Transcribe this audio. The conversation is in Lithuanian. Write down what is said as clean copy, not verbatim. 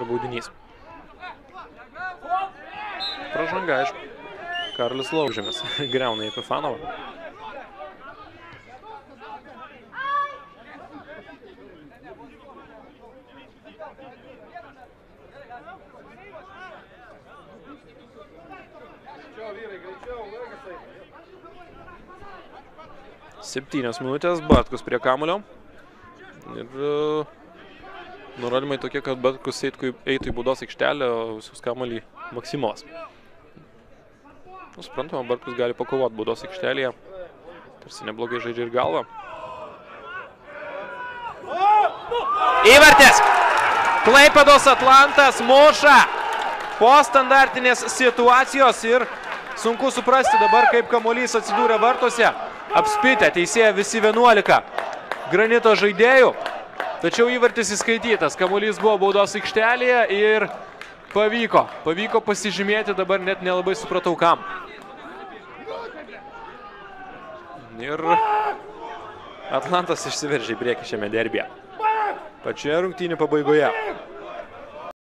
baudinys. Pražanga, aišku. Karolis Laukžemis greuna į Epifanovą. Septynios minutės, Bartkus prie kamulio. Ir nurodymai tokie, kad Bartkus eitų į baudos aikštelę, o visus kamuolį Maksimovas. Suprantama, Bartkus gali pakovoti baudos aikštelėje. Tarsi neblogai žaidžia ir galvą. Įvartis! Klaipėdos Atlantas muša po standartinės situacijos ir sunku suprasti dabar, kaip kamuolys atsidūrė vartuose. Apspitę teisėja visi 11 Granito žaidėjų, tačiau įvartis įskaitytas. Kamuolys buvo baudos aikštelėje ir pavyko pasižymėti, dabar net nelabai supratau kam. Ir Atlantas išsiveržė į priekį šiame derbyje. Pačioje rungtynių pabaigoje.